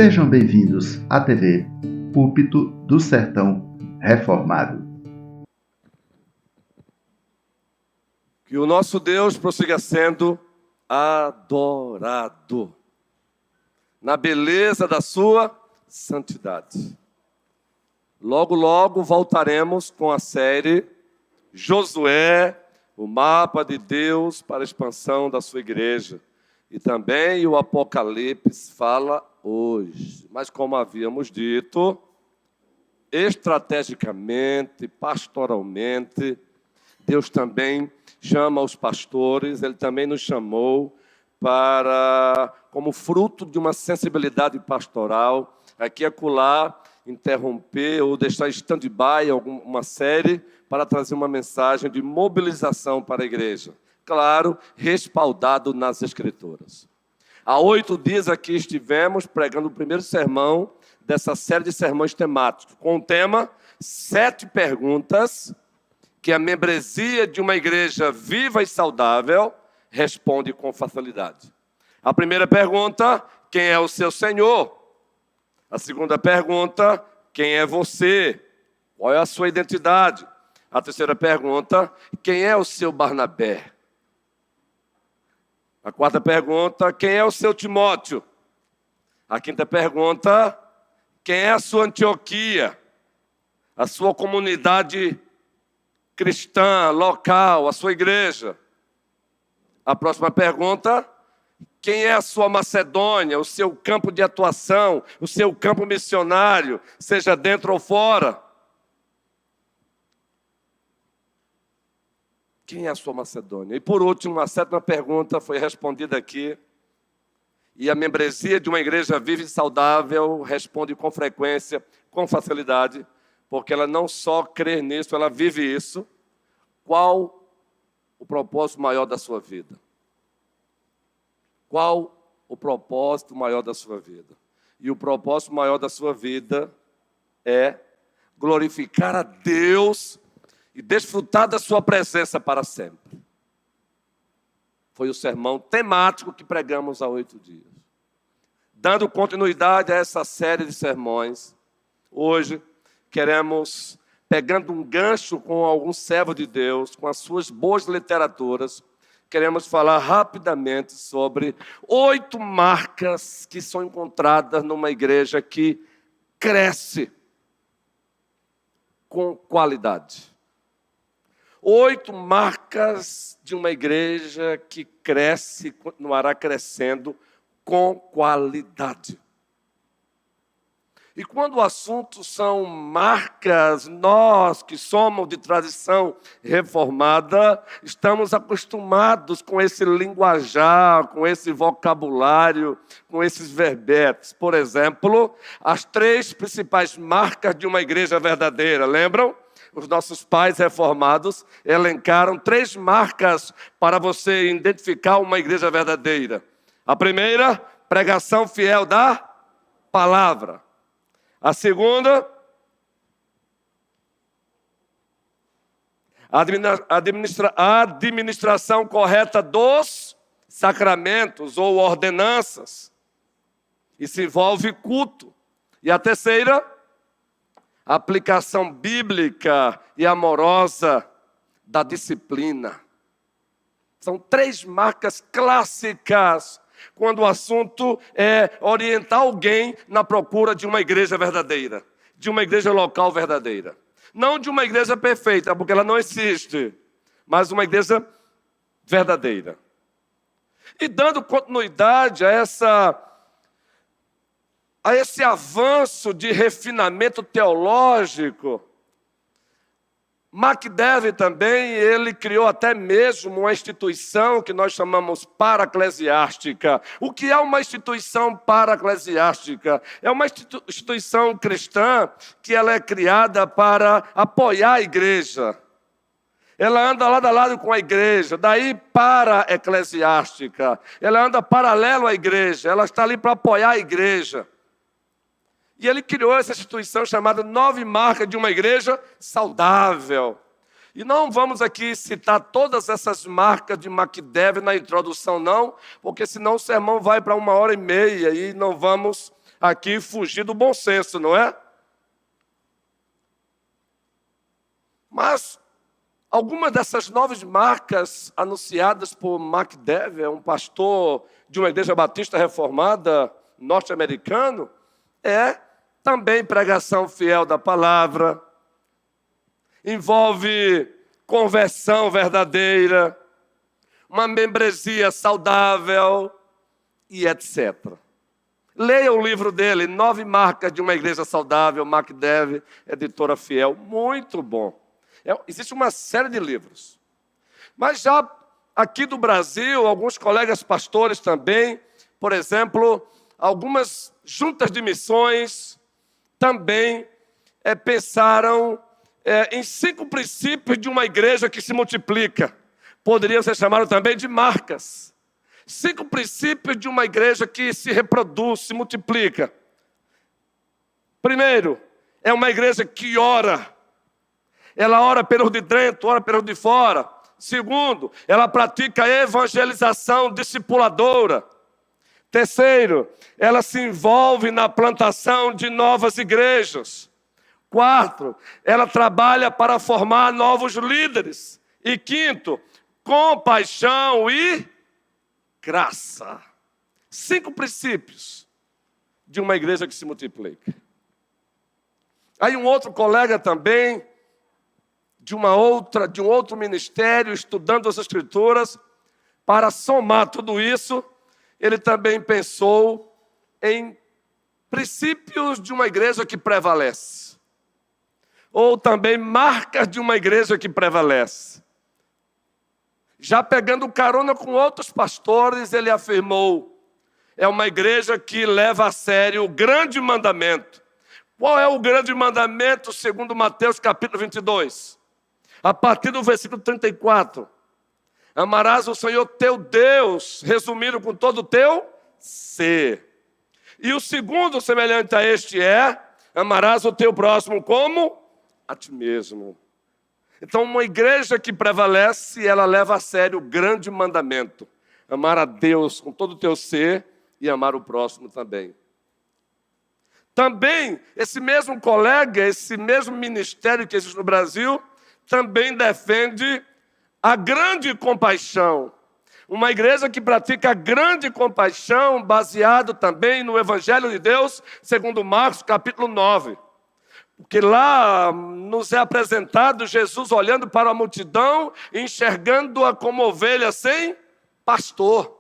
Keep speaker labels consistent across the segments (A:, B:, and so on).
A: Sejam bem-vindos à TV Púlpito do Sertão Reformado.
B: Que o nosso Deus prossiga sendo adorado na beleza da sua santidade. Logo, logo voltaremos com a série Josué, o mapa de Deus para a expansão da sua igreja. E também o Apocalipse fala hoje. Mas como havíamos dito, estrategicamente, pastoralmente, Deus também chama os pastores, Ele também nos chamou para, como fruto de uma sensibilidade pastoral, aqui e acolá, interromper ou deixar stand-by alguma série para trazer uma mensagem de mobilização para a igreja. Claro, respaldado nas Escrituras. Há 8 dias aqui estivemos pregando o primeiro sermão dessa série de sermões temáticos, com o tema 7 perguntas que a membresia de uma igreja viva e saudável responde com facilidade. A primeira pergunta, quem é o seu Senhor? A segunda pergunta, quem é você? Qual é a sua identidade? A terceira pergunta, quem é o seu Barnabé? A quarta pergunta, quem é o seu Timóteo? A quinta pergunta, quem é a sua Antioquia? A sua comunidade cristã, local, a sua igreja? A próxima pergunta, quem é a sua Macedônia, o seu campo de atuação, o seu campo missionário, seja dentro ou fora? Quem é a sua Macedônia? E por último, a 7ª pergunta foi respondida aqui. E a membresia de uma igreja viva e saudável responde com frequência, com facilidade, porque ela não só crê nisso, ela vive isso. Qual o propósito maior da sua vida? Qual o propósito maior da sua vida? E o propósito maior da sua vida é glorificar a Deus e desfrutar da sua presença para sempre. Foi o sermão temático que pregamos há 8 dias. Dando continuidade a essa série de sermões, hoje queremos, pegando um gancho com algum servo de Deus, com as suas boas literaturas, queremos falar rapidamente sobre 8 marcas que são encontradas numa igreja que cresce com qualidade. 8 marcas de uma igreja que cresce e continuará crescendo com qualidade. E quando o assunto são marcas, nós que somos de tradição reformada, estamos acostumados com esse linguajar, com esse vocabulário, com esses verbetes. Por exemplo, as 3 principais marcas de uma igreja verdadeira, lembram? Os nossos pais reformados elencaram 3 marcas para você identificar uma igreja verdadeira. A primeira, pregação fiel da palavra. A segunda, administração correta dos sacramentos ou ordenanças. Isso envolve culto. E a terceira, aplicação bíblica e amorosa da disciplina. São 3 marcas clássicas quando o assunto é orientar alguém na procura de uma igreja verdadeira, de uma igreja local verdadeira. Não de uma igreja perfeita, porque ela não existe, mas uma igreja verdadeira. E dando continuidade a esse avanço de refinamento teológico, McDevitt também, ele criou até mesmo uma instituição que nós chamamos paraclesiástica. O que é uma instituição paraclesiástica? É uma instituição cristã que ela é criada para apoiar a igreja. Ela anda lado a lado com a igreja, daí para-eclesiástica. Ela anda paralelo à igreja, ela está ali para apoiar a igreja. E ele criou essa instituição chamada 9 marcas de uma igreja saudável. E não vamos aqui citar todas essas marcas de McDevitt na introdução, não, porque senão o sermão vai para 1h30 e não vamos aqui fugir do bom senso, não é? Mas algumas dessas novas marcas anunciadas por McDowell, um pastor de uma igreja batista reformada norte-americano, é também pregação fiel da palavra, envolve conversão verdadeira, uma membresia saudável e etc. Leia o livro dele, 9 Marcas de uma Igreja Saudável, McDowell, editora fiel, muito bom. Existe uma série de livros. Mas já aqui do Brasil, alguns colegas pastores também, por exemplo, algumas juntas de missões também pensaram em 5 princípios de uma igreja que se multiplica. Poderiam ser chamados também de marcas. 5 princípios de uma igreja que se reproduz, se multiplica. Primeiro, é uma igreja que ora. Ela ora pelos de dentro, ora pelos de fora. Segundo, ela pratica evangelização discipuladora. Terceiro, ela se envolve na plantação de novas igrejas. Quarto, ela trabalha para formar novos líderes. E quinto, compaixão e graça. 5 princípios de uma igreja que se multiplica. Aí um outro colega também, de um outro ministério, estudando as Escrituras, para somar tudo isso, ele também pensou em princípios de uma igreja que prevalece. Ou também marcas de uma igreja que prevalece. Já pegando carona com outros pastores, ele afirmou: é uma igreja que leva a sério o grande mandamento. Qual é o grande mandamento segundo Mateus capítulo 22? A partir do versículo 34. Amarás o Senhor teu Deus, resumindo com todo o teu ser. E o segundo semelhante a este é: amarás o teu próximo como a ti mesmo. Então, uma igreja que prevalece, ela leva a sério o grande mandamento: amar a Deus com todo o teu ser e amar o próximo também. Também, esse mesmo colega, esse mesmo ministério que existe no Brasil, também defende a grande compaixão. Uma igreja que pratica a grande compaixão, baseado também no Evangelho de Deus, segundo Marcos, capítulo 9. Porque lá nos é apresentado Jesus olhando para a multidão, enxergando-a como ovelha sem pastor.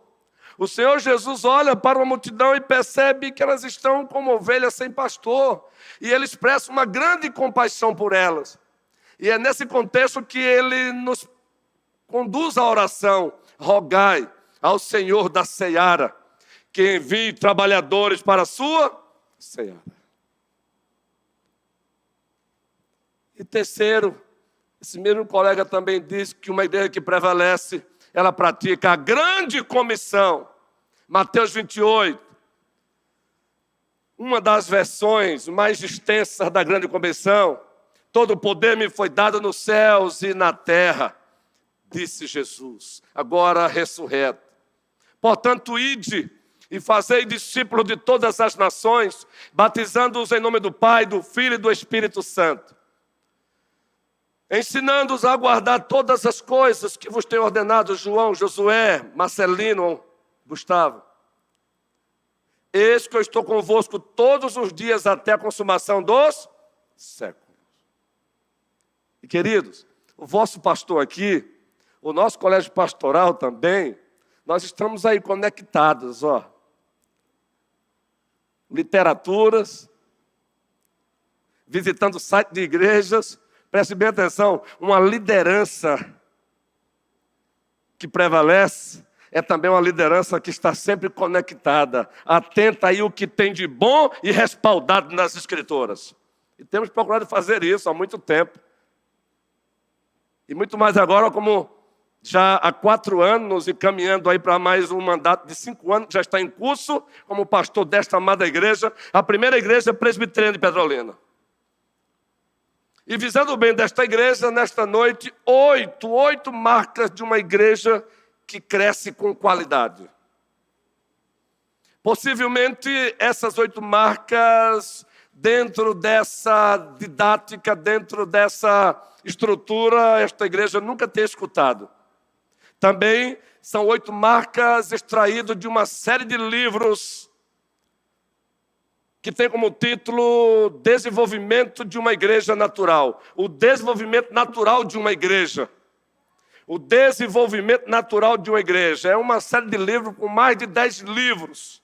B: O Senhor Jesus olha para a multidão e percebe que elas estão como ovelhas sem pastor. E Ele expressa uma grande compaixão por elas. E é nesse contexto que Ele nos conduz à oração: rogai ao Senhor da seara que envie trabalhadores para a sua seara. E terceiro, esse mesmo colega também disse que uma igreja que prevalece, ela pratica a grande comissão. Mateus 28, uma das versões mais extensas da grande comissão: todo o poder me foi dado nos céus e na terra, disse Jesus, agora ressurreto. Portanto, ide e fazei discípulos de todas as nações, batizando-os em nome do Pai, do Filho e do Espírito Santo, ensinando-os a guardar todas as coisas que vos tenho ordenado, João, Josué, Marcelino, Gustavo. Eis que eu estou convosco todos os dias até a consumação dos séculos. E queridos, o vosso pastor aqui, o nosso colégio pastoral também, nós estamos aí conectados, literaturas, visitando sites de igrejas. Preste bem atenção, uma liderança que prevalece é também uma liderança que está sempre conectada, atenta aí o que tem de bom e respaldado nas Escrituras. E temos procurado fazer isso há muito tempo. E muito mais agora, como já há 4 anos e caminhando aí para mais um mandato de 5 anos, que já está em curso como pastor desta amada igreja, a primeira igreja presbiteriana de Petrolina. E visando o bem desta igreja, nesta noite, 8 marcas de uma igreja que cresce com qualidade. Possivelmente essas 8 marcas, dentro dessa didática, dentro dessa estrutura, esta igreja nunca tem escutado. Também são 8 marcas extraídas de uma série de livros que tem como título Desenvolvimento de uma Igreja Natural. O desenvolvimento natural de uma igreja. O desenvolvimento natural de uma igreja. É uma série de livros com mais de 10 livros.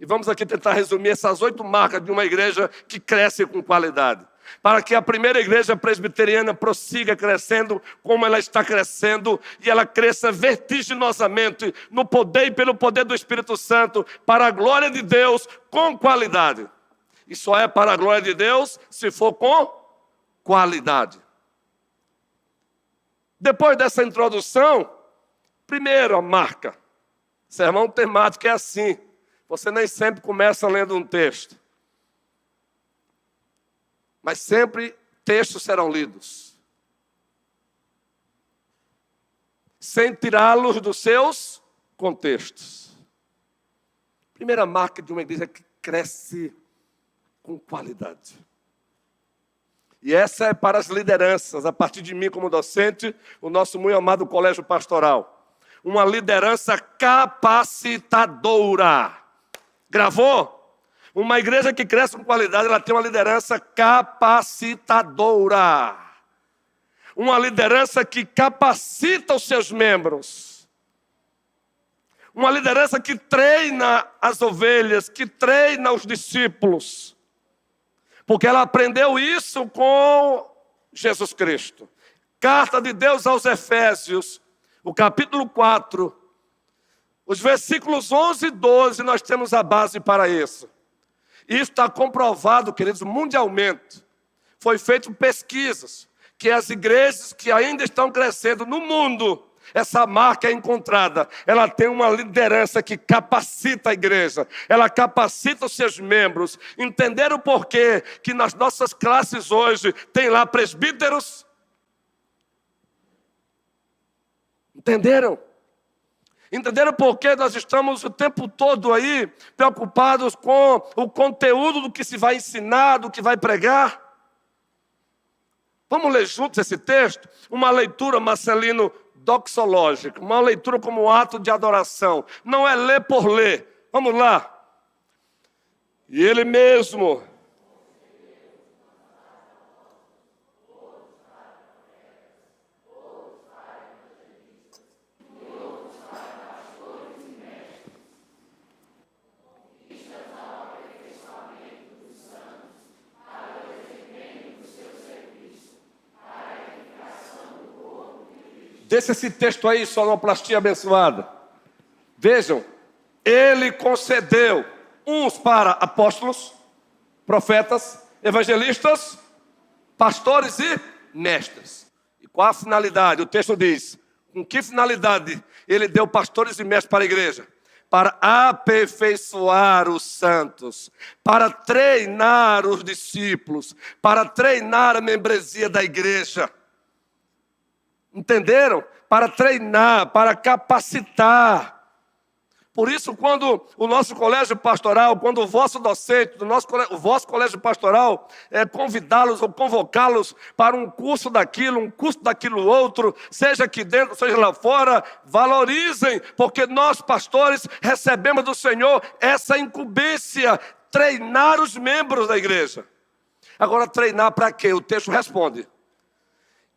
B: E vamos aqui tentar resumir essas 8 marcas de uma igreja que cresce com qualidade. Para que a primeira igreja presbiteriana prossiga crescendo como ela está crescendo e ela cresça vertiginosamente no poder e pelo poder do Espírito Santo para a glória de Deus com qualidade. E só é para a glória de Deus se for com qualidade. Depois dessa introdução, primeiro a marca. Sermão temático é assim. Você nem sempre começa lendo um texto. Mas sempre textos serão lidos. Sem tirá-los dos seus contextos. Primeira marca de uma igreja que cresce com qualidade. E essa é para as lideranças, a partir de mim como docente, o nosso muito amado colégio pastoral. Uma liderança capacitadora. Gravou? Uma igreja que cresce com qualidade, ela tem uma liderança capacitadora. Uma liderança que capacita os seus membros. Uma liderança que treina as ovelhas, que treina os discípulos. Porque ela aprendeu isso com Jesus Cristo. Carta de Deus aos Efésios, o capítulo 4, os versículos 11 e 12, nós temos a base para isso. Isso está comprovado, queridos, mundialmente. Foi feito pesquisas, que as igrejas que ainda estão crescendo no mundo, essa marca é encontrada. Ela tem uma liderança que capacita a igreja. Ela capacita os seus membros. Entenderam por quê que nas nossas classes hoje tem lá presbíteros? Entenderam? Entenderam por que nós estamos o tempo todo aí preocupados com o conteúdo do que se vai ensinar, do que vai pregar? Vamos ler juntos esse texto? Uma leitura, Marcelino, doxológica. Uma leitura como ato de adoração. Não é ler por ler. Vamos lá. E ele mesmo... Deixa esse texto aí, sonoplastia abençoada. Vejam, ele concedeu uns para apóstolos, profetas, evangelistas, pastores e mestres. E qual a finalidade? O texto diz, com que finalidade ele deu pastores e mestres para a igreja? Para aperfeiçoar os santos, para treinar os discípulos, para treinar a membresia da igreja. Entenderam? Para treinar, para capacitar. Por isso, quando o nosso colégio pastoral, quando o vosso docente, o vosso colégio pastoral, convidá-los ou convocá-los para um curso daquilo outro, seja aqui dentro, seja lá fora, valorizem, porque nós, pastores, recebemos do Senhor essa incumbência, treinar os membros da igreja. Agora, treinar para quê? O texto responde.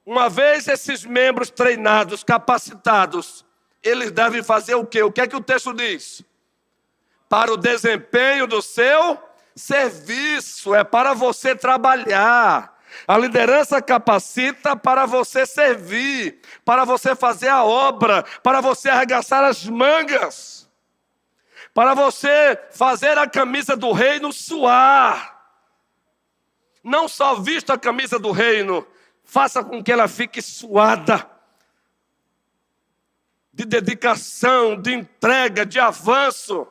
B: Uma vez esses membros treinados, capacitados, eles devem fazer o quê? O que é que o texto diz? Para o desempenho do seu serviço, é para você trabalhar. A liderança capacita para você servir, para você fazer a obra, para você arregaçar as mangas, para você fazer a camisa do reino suar. Não só vista a camisa do reino, faça com que ela fique suada, de dedicação, de entrega, de avanço.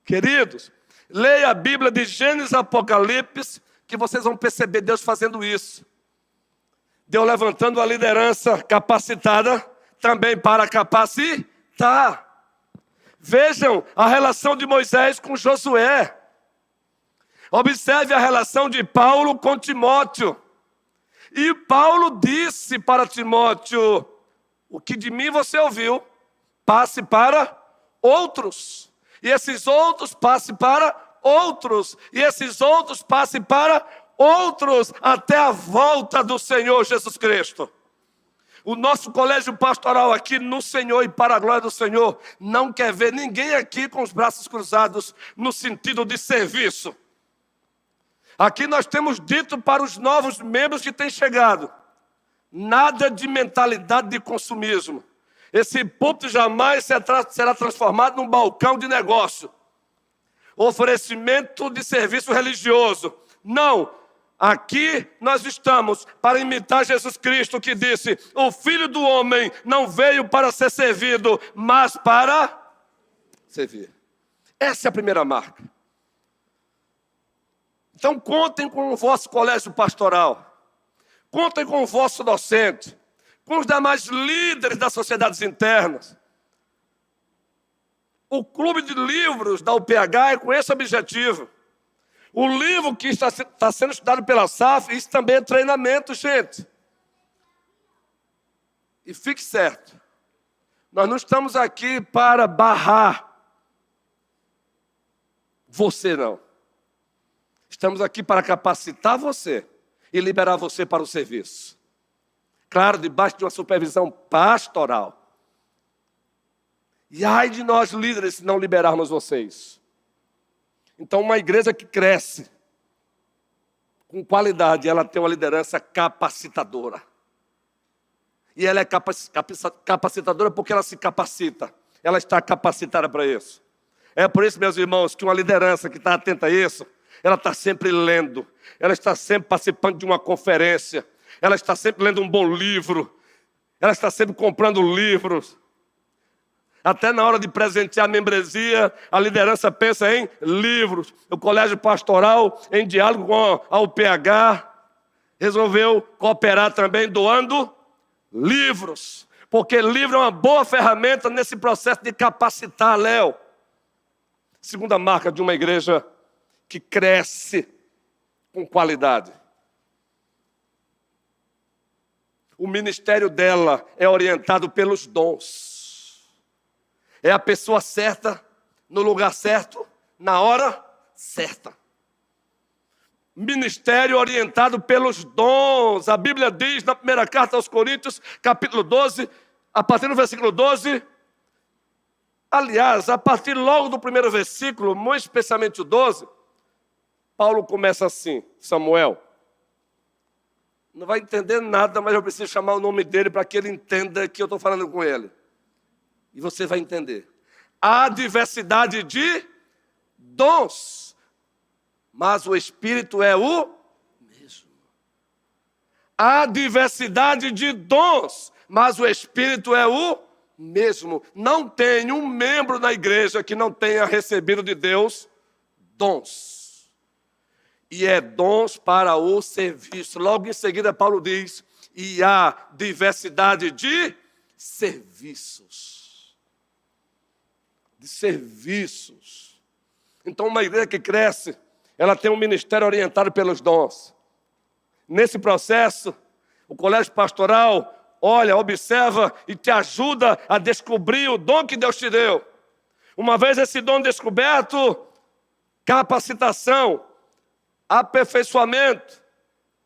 B: Queridos, leia a Bíblia de Gênesis e Apocalipse, que vocês vão perceber Deus fazendo isso. Deus levantando a liderança capacitada, também para capacitar. Vejam a relação de Moisés com Josué. Observe a relação de Paulo com Timóteo. E Paulo disse para Timóteo: o que de mim você ouviu, passe para outros. E esses outros passe para outros. E esses outros passe para outros, até a volta do Senhor Jesus Cristo. O nosso colégio pastoral aqui no Senhor e para a glória do Senhor não quer ver ninguém aqui com os braços cruzados no sentido de serviço. Aqui nós temos dito para os novos membros que têm chegado: nada de mentalidade de consumismo. Esse púlpito jamais será transformado num balcão de negócio, oferecimento de serviço religioso. Não. Aqui nós estamos para imitar Jesus Cristo, que disse: o Filho do Homem não veio para ser servido, mas para servir. Essa é a primeira marca. Então contem com o vosso colégio pastoral, contem com o vosso docente, com os demais líderes das sociedades internas. O clube de livros da UPH é com esse objetivo. O livro que está sendo estudado pela SAF, isso também é treinamento, gente. E fique certo, nós não estamos aqui para barrar você, não. Estamos aqui para capacitar você e liberar você para o serviço. Claro, debaixo de uma supervisão pastoral. E ai de nós líderes se não liberarmos vocês. Então, uma igreja que cresce com qualidade, ela tem uma liderança capacitadora. E ela é capacitadora porque ela se capacita. Ela está capacitada para isso. É por isso, meus irmãos, que uma liderança que está atenta a isso, ela está sempre lendo. Ela está sempre participando de uma conferência. Ela está sempre lendo um bom livro. Ela está sempre comprando livros. Até na hora de presentear a membresia, a liderança pensa em livros. O colégio pastoral, em diálogo com a UPH, resolveu cooperar também doando livros. Porque livro é uma boa ferramenta nesse processo de capacitar, Léo. Segunda marca de uma igreja que cresce com qualidade. O ministério dela é orientado pelos dons. É a pessoa certa, no lugar certo, na hora certa. Ministério orientado pelos dons. A Bíblia diz na primeira carta aos Coríntios, capítulo 12, a partir do versículo 12. Aliás, a partir logo do primeiro versículo, muito especialmente o 12, Paulo começa assim: Samuel, não vai entender nada, mas eu preciso chamar o nome dele para que ele entenda que eu estou falando com ele. E você vai entender. Há diversidade de dons, mas o Espírito é o mesmo. Há diversidade de dons, mas o Espírito é o mesmo. Não tem um membro na igreja que não tenha recebido de Deus dons. E é dons para o serviço. Logo em seguida, Paulo diz: e há diversidade de serviços. De serviços. Então, uma igreja que cresce, ela tem um ministério orientado pelos dons. Nesse processo, o colégio pastoral olha, observa e te ajuda a descobrir o dom que Deus te deu. Uma vez esse dom descoberto, capacitação, aperfeiçoamento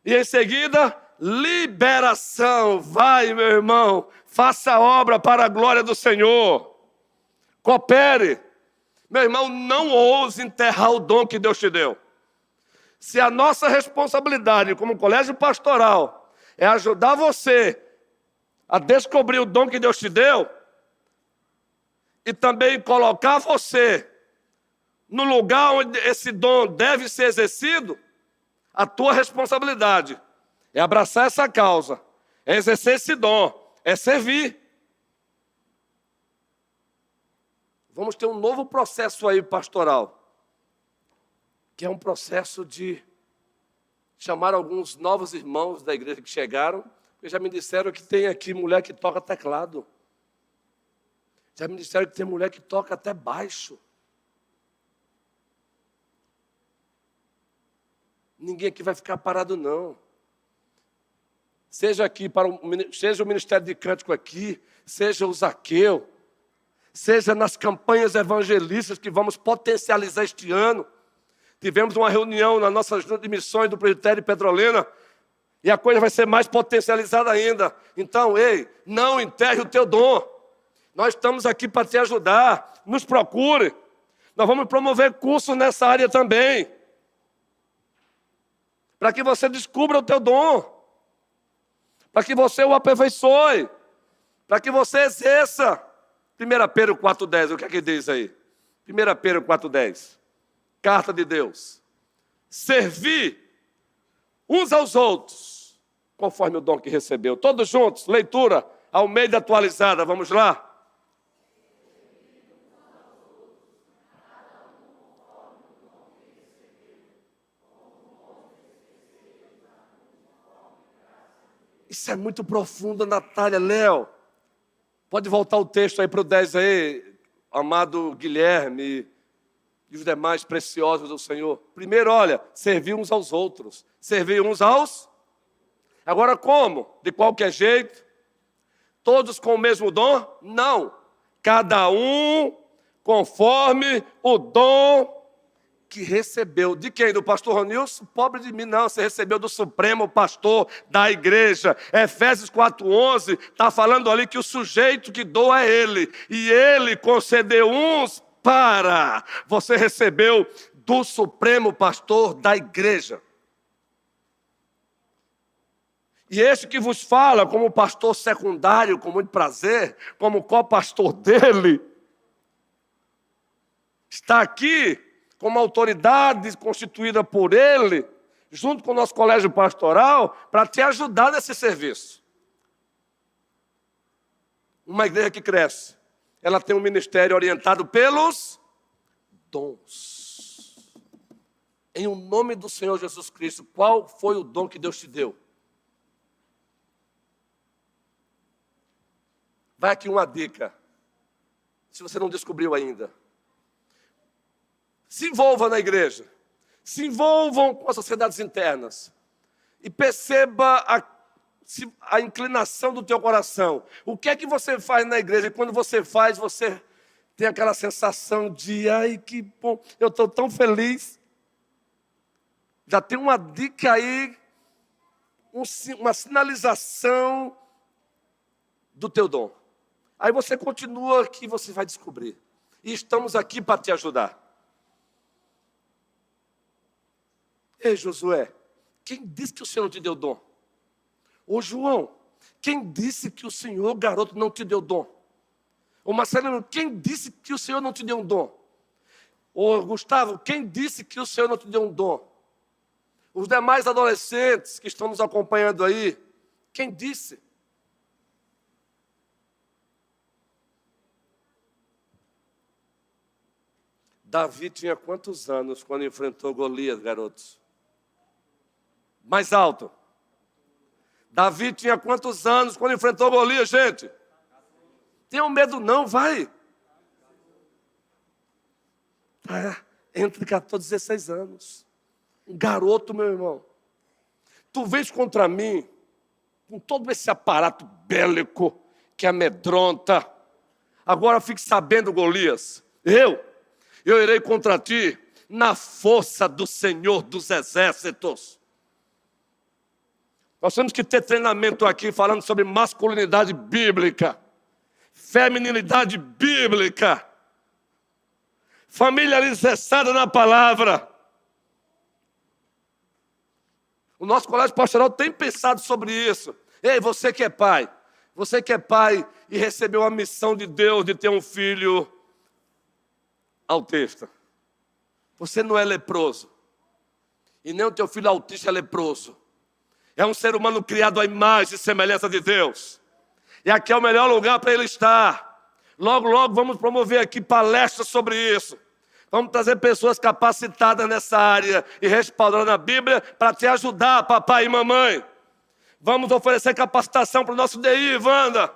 B: e em seguida, liberação. Vai, meu irmão, faça a obra para a glória do Senhor. Coopere. Meu irmão, não ouse enterrar o dom que Deus te deu. Se a nossa responsabilidade como colégio pastoral é ajudar você a descobrir o dom que Deus te deu e também colocar você no lugar onde esse dom deve ser exercido, a tua responsabilidade é abraçar essa causa, é exercer esse dom, é servir. Vamos ter um novo processo aí pastoral, que é um processo de chamar alguns novos irmãos da igreja que chegaram, porque já me disseram que tem aqui mulher que toca teclado. Já me disseram que tem mulher que toca até baixo. Ninguém aqui vai ficar parado, não. Seja aqui seja o Ministério de Cântico aqui, seja o Zaqueu, seja nas campanhas evangelistas que vamos potencializar este ano. Tivemos uma reunião na nossa junta de missões do Presbitério Petrolina e a coisa vai ser mais potencializada ainda. Então, ei, não enterre o teu dom. Nós estamos aqui para te ajudar. Nos procure. Nós vamos promover cursos nessa área também, para que você descubra o teu dom, para que você o aperfeiçoe, para que você exerça. 1 Pedro 4,10, o que é que diz aí? 1 Pedro 4,10, carta de Deus. Servir uns aos outros, conforme o dom que recebeu. Todos juntos, leitura, Almeida atualizada, vamos lá? Isso é muito profundo, Natália. Léo, pode voltar o texto aí para o 10 aí, amado Guilherme e os demais preciosos do Senhor. Primeiro, olha, servir uns aos outros. Servir uns aos... Agora como? De qualquer jeito? Todos com o mesmo dom? Não. Cada um conforme o dom que recebeu. De quem? Do pastor Ronilson? Pobre de mim, não. Você recebeu do Supremo Pastor da igreja. Efésios 4,11 está falando ali que o sujeito que doa é ele. E ele concedeu uns para. Você recebeu do Supremo Pastor da igreja. E este que vos fala como pastor secundário, com muito prazer, como co-pastor dele, está aqui como autoridade constituída por ele, junto com o nosso colégio pastoral, para te ajudar nesse serviço. Uma igreja que cresce, ela tem um ministério orientado pelos dons. Em o nome do Senhor Jesus Cristo, qual foi o dom que Deus te deu? Vai aqui uma dica, se você não descobriu ainda. Se envolva na igreja, se envolvam com as sociedades internas e perceba a inclinação do teu coração. O que é que você faz na igreja? E quando você faz, você tem aquela sensação de, ai, que bom, eu estou tão feliz. Já tem uma dica aí, uma sinalização do teu dom. Aí você continua que você vai descobrir. E estamos aqui para te ajudar. Ei, Josué, quem disse que o Senhor não te deu dom? Ô, João, quem disse que o Senhor, garoto, não te deu dom? Ô, Marcelino, quem disse que o Senhor não te deu um dom? Ô, Gustavo, quem disse que o Senhor não te deu um dom? Os demais adolescentes que estão nos acompanhando aí, quem disse? Davi tinha quantos anos quando enfrentou Golias, garotos? Mais alto. Davi tinha quantos anos quando enfrentou Golias, gente? Tenham medo não, vai. Entre 14 e 16 anos. Um garoto, meu irmão. Tu vens contra mim com todo esse aparato bélico que amedronta. Agora fique sabendo, Golias, eu irei contra ti na força do Senhor dos Exércitos. Nós temos que ter treinamento aqui falando sobre masculinidade bíblica, feminilidade bíblica, família alicerçada na palavra. O nosso colégio pastoral tem pensado sobre isso. Ei, você que é pai e recebeu a missão de Deus de ter um filho autista. Você não é leproso. E nem o teu filho autista é leproso. É um ser humano criado à imagem e semelhança de Deus. E aqui é o melhor lugar para ele estar. Logo, logo vamos promover aqui palestras sobre isso. Vamos trazer pessoas capacitadas nessa área e respaldadas na Bíblia para te ajudar, papai e mamãe. Vamos oferecer capacitação para o nosso DI, Wanda,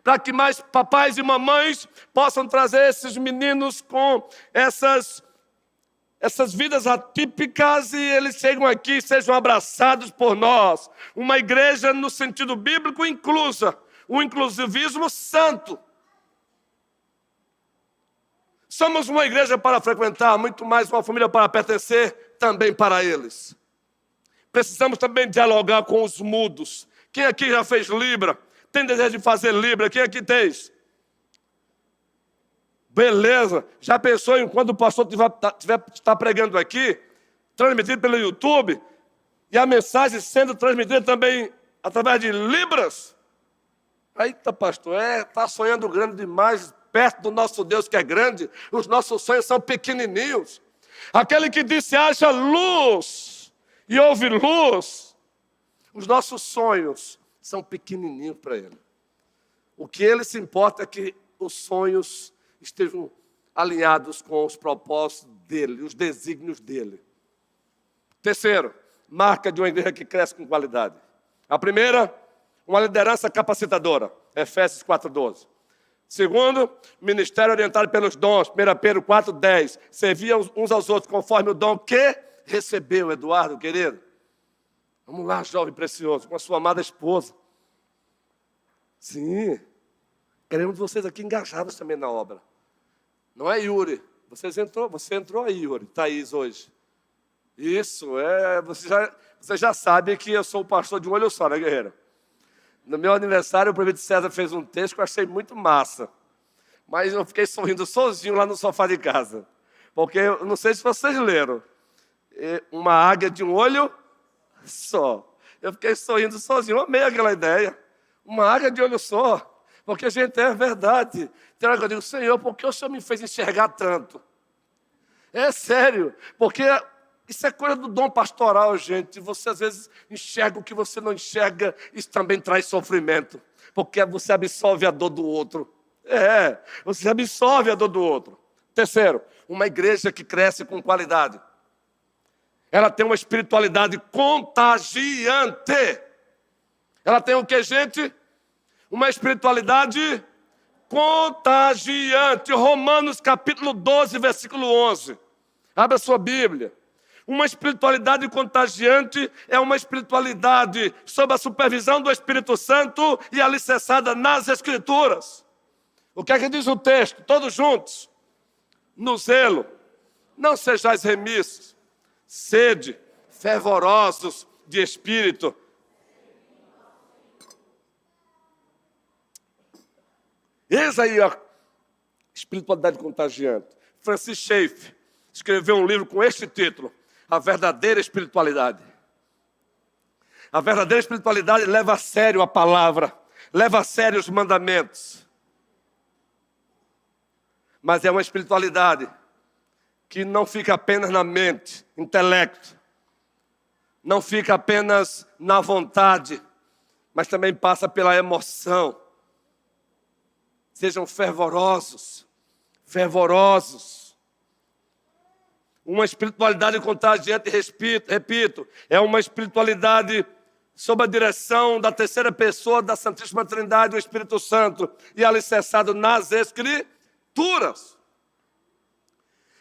B: para que mais papais e mamães possam trazer esses meninos com essas vidas atípicas e eles chegam aqui e sejam abraçados por nós. Uma igreja no sentido bíblico inclusa, um inclusivismo santo. Somos uma igreja para frequentar, muito mais uma família para pertencer, também para eles. Precisamos também dialogar com os mudos. Quem aqui já fez Libra? Tem desejo de fazer Libra? Quem aqui tem? Beleza. Já pensou em quando o pastor está pregando aqui, transmitido pelo YouTube, e a mensagem sendo transmitida também através de Libras? Eita, pastor, está sonhando grande demais, perto do nosso Deus que é grande. Os nossos sonhos são pequenininhos. Aquele que disse, haja luz, e houve luz. Os nossos sonhos são pequenininhos para ele. O que ele se importa é que os sonhos estejam alinhados com os propósitos dele, os desígnios dele. Terceiro, marca de uma igreja que cresce com qualidade. A primeira, uma liderança capacitadora, Efésios 4:12. Segundo, ministério orientado pelos dons, 1 Pedro 4:10. Serviam uns aos outros conforme o dom que recebeu, Eduardo, querido. Vamos lá, jovem precioso, com a sua amada esposa. Sim, queremos vocês aqui engajados também na obra. Não é, Yuri? Você entrou aí, Yuri, Thaís, hoje. Isso, você já sabe que eu sou o pastor de um olho só, né, guerreiro? No meu aniversário, o prefeito César fez um texto que eu achei muito massa. Mas eu fiquei sorrindo sozinho lá no sofá de casa. Porque, eu não sei se vocês leram, uma águia de um olho só. Eu fiquei sorrindo sozinho, eu amei aquela ideia. Uma águia de olho só. Porque, gente, é verdade. Tem hora que eu digo, Senhor, por que o Senhor me fez enxergar tanto? É sério, porque isso é coisa do dom pastoral, gente. Você, às vezes, enxerga o que você não enxerga. Isso também traz sofrimento. Porque você absorve a dor do outro. Você absorve a dor do outro. Terceiro, uma igreja que cresce com qualidade. Ela tem uma espiritualidade contagiante. Ela tem o que, gente? Uma espiritualidade contagiante. Romanos capítulo 12, versículo 11. Abra a sua Bíblia. Uma espiritualidade contagiante é uma espiritualidade sob a supervisão do Espírito Santo e alicerçada nas Escrituras. O que é que diz o texto? Todos juntos. No zelo, não sejais remissos, sede fervorosos de espírito. Eis aí a espiritualidade contagiante. Francis Schaeffer escreveu um livro com este título, A Verdadeira Espiritualidade. A verdadeira espiritualidade leva a sério a palavra, leva a sério os mandamentos. Mas é uma espiritualidade que não fica apenas na mente, intelecto, não fica apenas na vontade, mas também passa pela emoção. Sejam fervorosos, fervorosos. Uma espiritualidade contagiante, repito, é uma espiritualidade sob a direção da terceira pessoa da Santíssima Trindade, o Espírito Santo, e alicerçado nas Escrituras.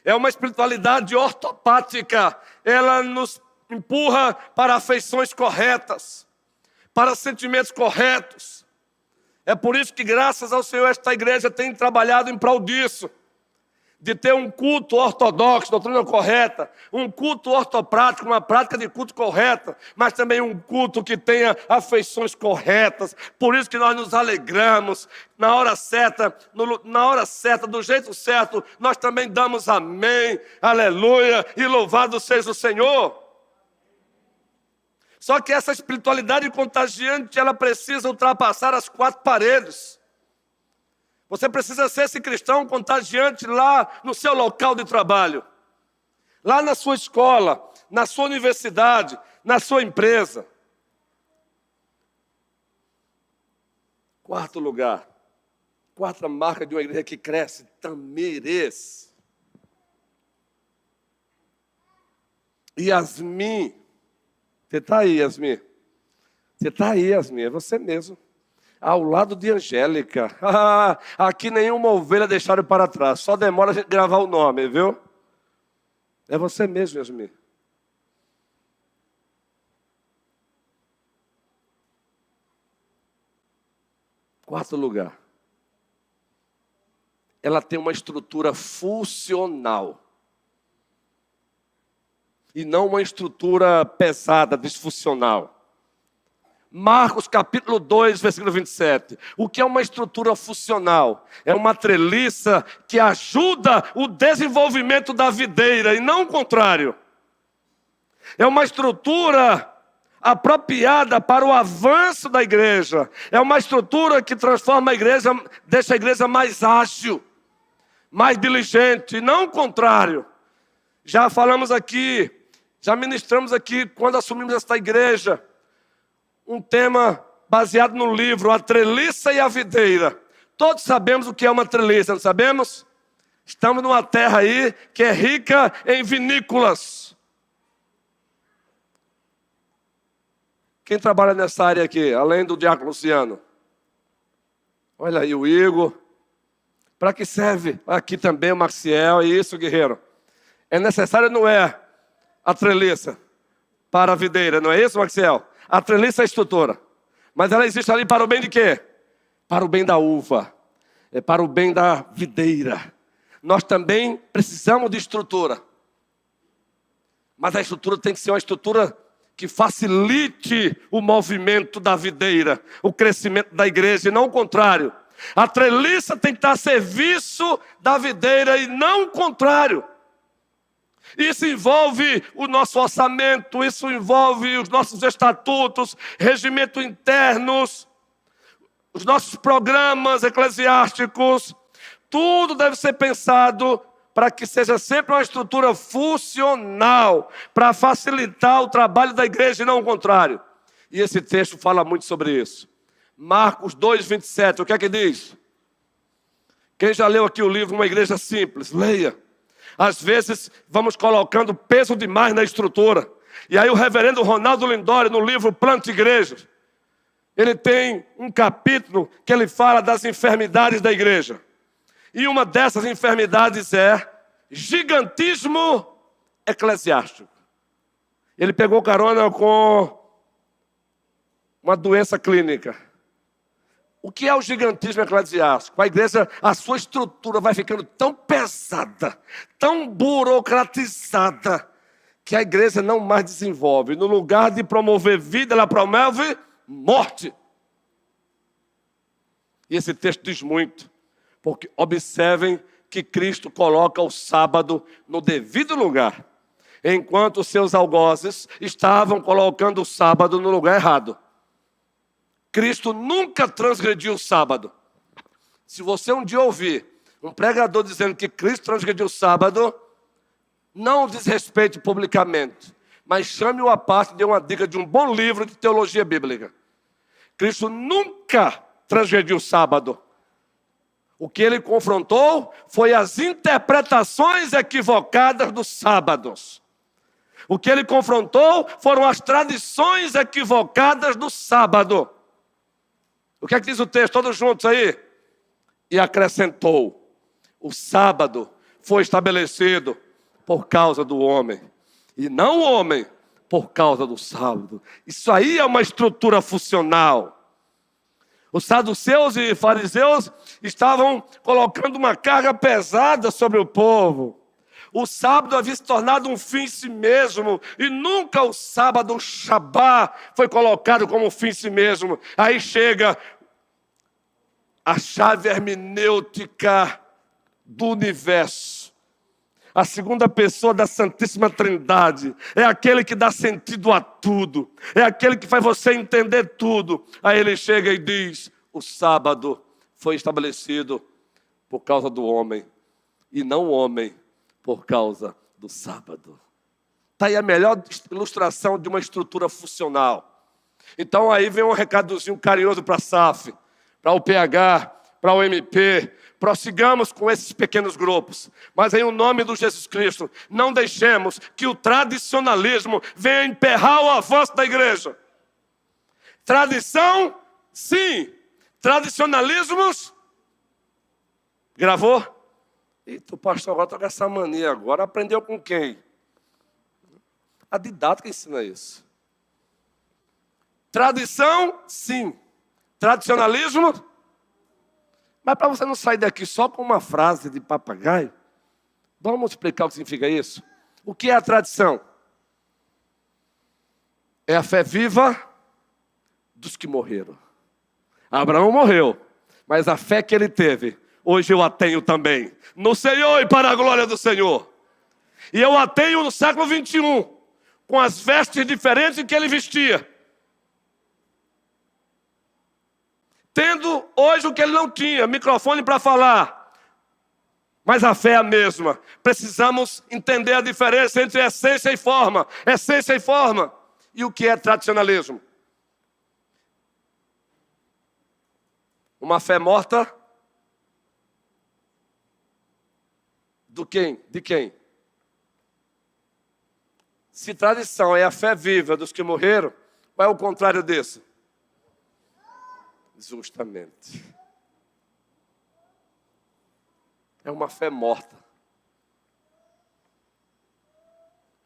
B: É uma espiritualidade ortopática. Ela nos empurra para afeições corretas, para sentimentos corretos. É por isso que, graças ao Senhor, esta igreja tem trabalhado em prol disso. De ter um culto ortodoxo, doutrina correta, um culto ortoprático, uma prática de culto correta, mas também um culto que tenha afeições corretas. Por isso que nós nos alegramos, na hora certa, do jeito certo, nós também damos amém, aleluia, e louvado seja o Senhor. Só que essa espiritualidade contagiante, ela precisa ultrapassar as quatro paredes. Você precisa ser esse cristão contagiante lá no seu local de trabalho, lá na sua escola, na sua universidade, na sua empresa. Quarto lugar, quarta marca de uma igreja que cresce, Tamires. Yasmin. Você está aí, Yasmin? Você está aí, Yasmin, é você mesmo. Ao lado de Angélica. Ah, aqui nenhuma ovelha deixaram para trás. Só demora a gente gravar o nome, viu? É você mesmo, Yasmin. Quarto lugar. Ela tem uma estrutura funcional. E não uma estrutura pesada, disfuncional. Marcos capítulo 2, versículo 27. O que é uma estrutura funcional? É uma treliça que ajuda o desenvolvimento da videira e não o contrário. É uma estrutura apropriada para o avanço da igreja. É uma estrutura que transforma a igreja, deixa a igreja mais ágil, mais diligente, e não o contrário. Já falamos aqui, já ministramos aqui, quando assumimos esta igreja, um tema baseado no livro, A Treliça e a Videira. Todos sabemos o que é uma treliça, não sabemos? Estamos numa terra aí que é rica em vinícolas. Quem trabalha nessa área aqui, além do diácono Luciano? Olha aí o Igor. Para que serve? Aqui também o Maciel, é isso, guerreiro. É necessário, não é, a treliça para a videira, não é isso, Maciel? A treliça é a estrutura. Mas ela existe ali para o bem de quê? Para o bem da uva. É para o bem da videira. Nós também precisamos de estrutura. Mas a estrutura tem que ser uma estrutura que facilite o movimento da videira, o crescimento da igreja, e não o contrário. A treliça tem que estar a serviço da videira e não o contrário. Isso envolve o nosso orçamento, isso envolve os nossos estatutos, regimentos internos, os nossos programas eclesiásticos. Tudo deve ser pensado para que seja sempre uma estrutura funcional, para facilitar o trabalho da igreja e não o contrário. E esse texto fala muito sobre isso. Marcos 2, 27, o que é que diz? Quem já leu aqui o livro Uma Igreja Simples, leia. Às vezes vamos colocando peso demais na estrutura. E aí o reverendo Ronaldo Lindório, no livro Planta Igrejas, ele tem um capítulo que ele fala das enfermidades da igreja. E uma dessas enfermidades é gigantismo eclesiástico. Ele pegou carona com uma doença clínica. O que é o gigantismo eclesiástico? A igreja, a sua estrutura vai ficando tão pesada, tão burocratizada, que a igreja não mais desenvolve. No lugar de promover vida, ela promove morte. E esse texto diz muito, porque observem que Cristo coloca o sábado no devido lugar, enquanto os seus algozes estavam colocando o sábado no lugar errado. Cristo nunca transgrediu o sábado. Se você um dia ouvir um pregador dizendo que Cristo transgrediu o sábado, não o desrespeite publicamente, mas chame-o à parte e dê uma dica de um bom livro de teologia bíblica. Cristo nunca transgrediu o sábado. O que ele confrontou foi as interpretações equivocadas dos sábados. O que ele confrontou foram as tradições equivocadas do sábado. O que é que diz o texto? Todos juntos aí. E acrescentou: o sábado foi estabelecido por causa do homem, e não o homem por causa do sábado. Isso aí é uma estrutura funcional. Os saduceus e fariseus estavam colocando uma carga pesada sobre o povo. O sábado havia se tornado um fim em si mesmo, e nunca o sábado, o Shabá, foi colocado como um fim em si mesmo. Aí chega a chave hermenêutica do universo. A segunda pessoa da Santíssima Trindade é aquele que dá sentido a tudo, é aquele que faz você entender tudo. Aí ele chega e diz: o sábado foi estabelecido por causa do homem, e não o homem por causa do sábado. Está aí a melhor ilustração de uma estrutura funcional. Então aí vem um recadozinho carinhoso para a SAF, para o PH, para o MP. Prossigamos com esses pequenos grupos, mas em nome do Jesus Cristo, não deixemos que o tradicionalismo venha emperrar o avanço da igreja. Tradição, sim. tradicionalismos. Gravou? Eita, o pastor agora está com essa mania agora. Aprendeu com quem? A didática ensina isso. Tradição, sim. Tradicionalismo. Mas para você não sair daqui só com uma frase de papagaio, vamos explicar o que significa isso? O que é a tradição? É a fé viva dos que morreram. Abraão morreu, mas a fé que ele teve, hoje eu a tenho também. No Senhor e para a glória do Senhor. E eu a tenho no século 21, com as vestes diferentes que ele vestia. Tendo hoje o que ele não tinha, microfone para falar. Mas a fé é a mesma. Precisamos entender a diferença entre essência e forma. Essência e forma. E o que é tradicionalismo? Uma fé morta do quem? De quem? Se tradição é a fé viva dos que morreram, qual é o contrário disso? Justamente. É uma fé morta.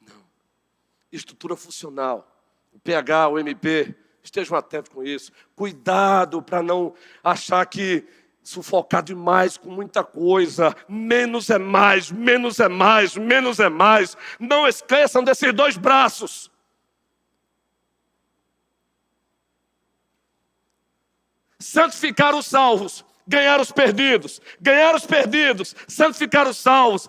B: Não. Estrutura funcional. O PH, o MP, estejam atentos com isso. Cuidado para não achar que sufocar demais com muita coisa. Menos é mais, menos é mais, menos é mais. Não esqueçam desses dois braços. Santificar os salvos, ganhar os perdidos, ganhar os perdidos, santificar os salvos,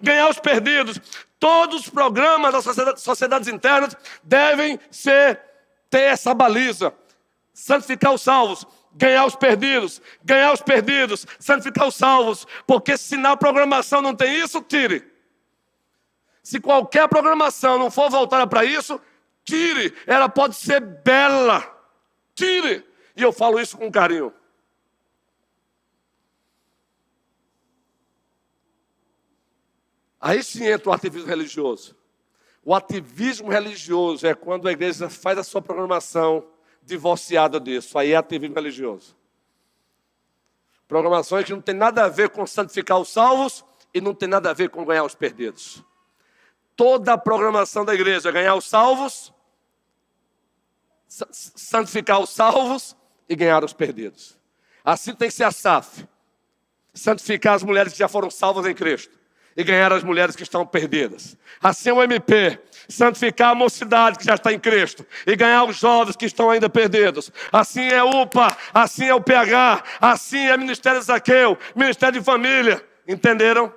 B: ganhar os perdidos. Todos os programas das sociedades internas devem ter essa baliza. Santificar os salvos, ganhar os perdidos, santificar os salvos. Porque se na programação não tem isso, tire. Se qualquer programação não for voltada para isso, tire. Ela pode ser bela, tire. E eu falo isso com carinho. Aí sim entra o ativismo religioso. O ativismo religioso é quando a igreja faz a sua programação divorciada disso. Aí é ativismo religioso. Programações que não tem nada a ver com santificar os salvos e não tem nada a ver com ganhar os perdidos. Toda a programação da igreja é ganhar os salvos, santificar os salvos e ganhar os perdidos. Assim tem que ser a SAF. Santificar as mulheres que já foram salvas em Cristo e ganhar as mulheres que estão perdidas. Assim é o MP. Santificar a mocidade que já está em Cristo e ganhar os jovens que estão ainda perdidos. Assim é UPA, assim é o PH, assim é Ministério Zaqueu, Ministério de Família. Entenderam?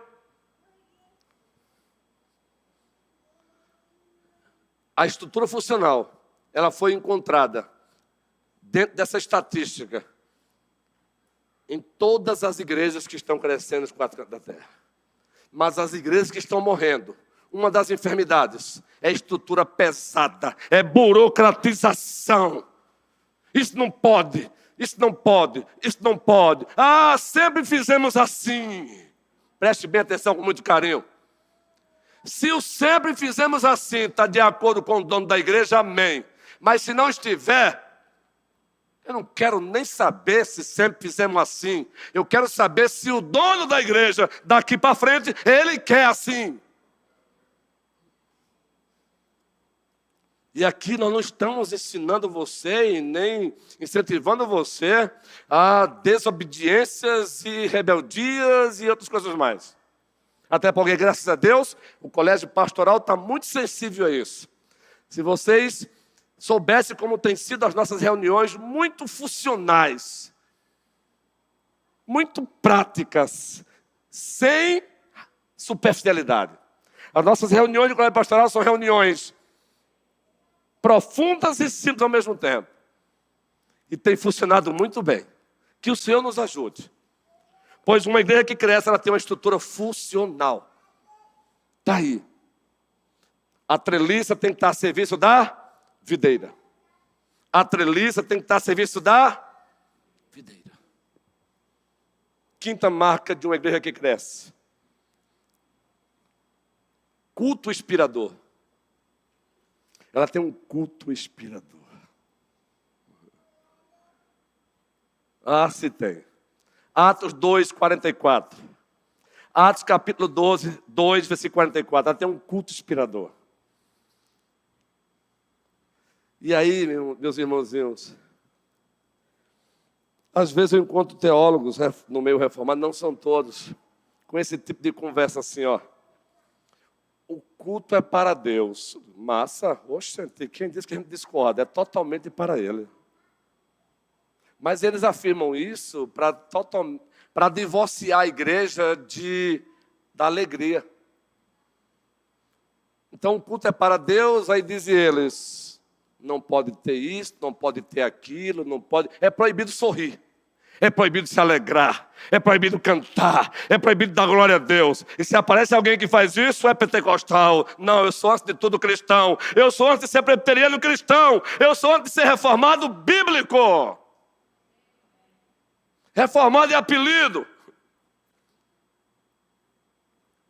B: A estrutura funcional, ela foi encontrada dentro dessa estatística em todas as igrejas que estão crescendo nos quatro cantos da terra. Mas as igrejas que estão morrendo, uma das enfermidades é estrutura pesada, é burocratização. Isso não pode, isso não pode, isso não pode. Ah, sempre fizemos assim. Preste bem atenção com muito carinho. Se o sempre fizemos assim está de acordo com o dono da igreja, amém. Mas se não estiver, eu não quero nem saber se sempre fizemos assim. Eu quero saber se o dono da igreja, daqui para frente, ele quer assim. E aqui nós não estamos ensinando você e nem incentivando você a desobediências e rebeldias e outras coisas mais. Até porque, graças a Deus, o colégio pastoral está muito sensível a isso. Se vocês soubessem como têm sido as nossas reuniões, muito funcionais, muito práticas, sem superficialidade. As nossas reuniões de colégio pastoral são reuniões profundas e simples ao mesmo tempo. E tem funcionado muito bem. Que o Senhor nos ajude. Pois uma igreja que cresce, ela tem uma estrutura funcional. Está aí. A treliça tem que estar a serviço da videira. A treliça tem que estar a serviço da videira. Quinta marca de uma igreja que cresce. Culto inspirador. Ela tem um culto inspirador. Ah, se tem. Atos 2, 44. Atos capítulo 12, 2, versículo 44. Ela tem um culto inspirador. E aí, meus irmãozinhos, às vezes eu encontro teólogos no meio reformado, não são todos, com esse tipo de conversa assim, ó. O culto é para Deus. Massa, oxente, quem diz que a gente discorda? É totalmente para Ele. Mas eles afirmam isso para divorciar a igreja da alegria. Então o culto é para Deus, aí dizem eles, não pode ter isso, não pode ter aquilo, não pode. É proibido sorrir. É proibido se alegrar, é proibido cantar, é proibido dar glória a Deus. E se aparece alguém que faz isso, é pentecostal. Não, eu sou antes de tudo cristão. Eu sou antes de ser presbiteriano cristão. Eu sou antes de ser reformado bíblico. Reformado é apelido.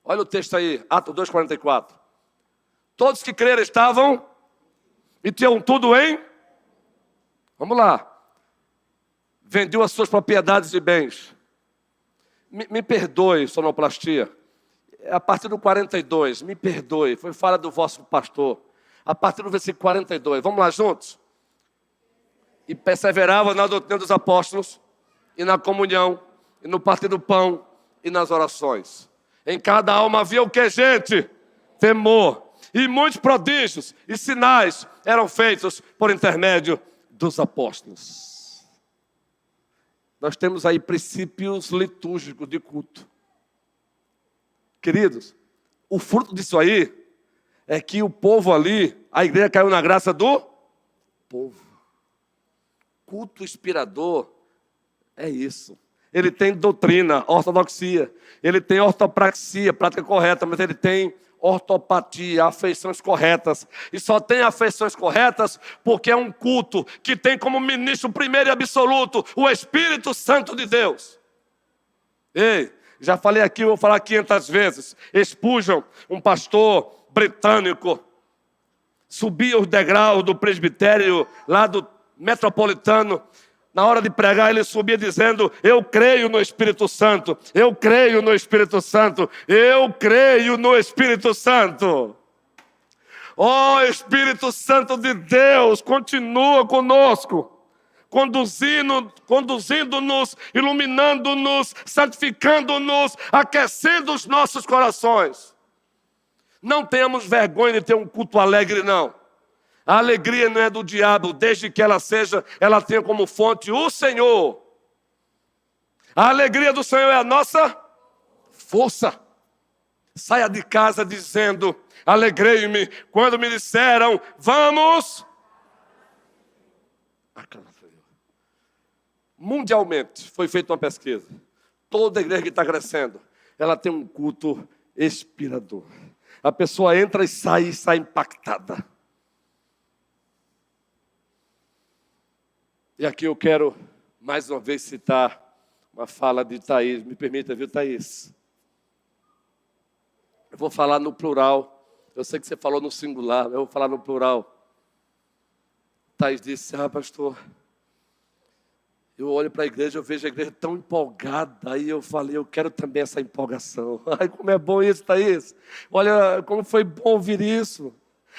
B: Olha o texto aí, Atos 2,44. Todos que creram estavam e tinham tudo em... Vamos lá. Vendeu as suas propriedades e bens. Me perdoe, sonoplastia. A partir do 42, me perdoe. Foi fala do vosso pastor. A partir do versículo 42. Vamos lá juntos? E perseverava na doutrina dos apóstolos, e na comunhão, e no partir do pão, e nas orações. Em cada alma havia o que, gente? Temor. E muitos prodígios e sinais eram feitos por intermédio dos apóstolos. Nós temos aí princípios litúrgicos de culto. Queridos, o fruto disso aí é que o povo ali, a igreja caiu na graça do povo. Culto inspirador é isso. Ele tem doutrina, ortodoxia. Ele tem ortopraxia, prática correta, mas ele tem ortopatia, afeições corretas. E só tem afeições corretas porque é um culto que tem como ministro primeiro e absoluto o Espírito Santo de Deus. Ei, já falei aqui, vou falar 500 vezes. Spurgeon, um pastor britânico, subia os degraus do presbitério lá do Metropolitano. Na hora de pregar, ele subia dizendo: eu creio no Espírito Santo, eu creio no Espírito Santo, eu creio no Espírito Santo. Ó Espírito Santo de Deus, continua conosco, conduzindo-nos, iluminando-nos, santificando-nos, aquecendo os nossos corações. Não tenhamos vergonha de ter um culto alegre, não. A alegria não é do diabo, desde que ela tenha como fonte o Senhor. A alegria do Senhor é a nossa força. Saia de casa dizendo: alegrei-me quando me disseram, vamos. Mundialmente foi feita uma pesquisa. Toda igreja que está crescendo, ela tem um culto inspirador. A pessoa entra e sai impactada. E aqui eu quero, mais uma vez, citar uma fala de Thaís. Me permita, viu, Thaís? Eu vou falar no plural. Eu sei que você falou no singular, eu vou falar no plural. Thaís disse: pastor, eu olho para a igreja, eu vejo a igreja tão empolgada. Aí eu falei: eu quero também essa empolgação. Ai, como é bom isso, Thaís. Olha, como foi bom ouvir isso.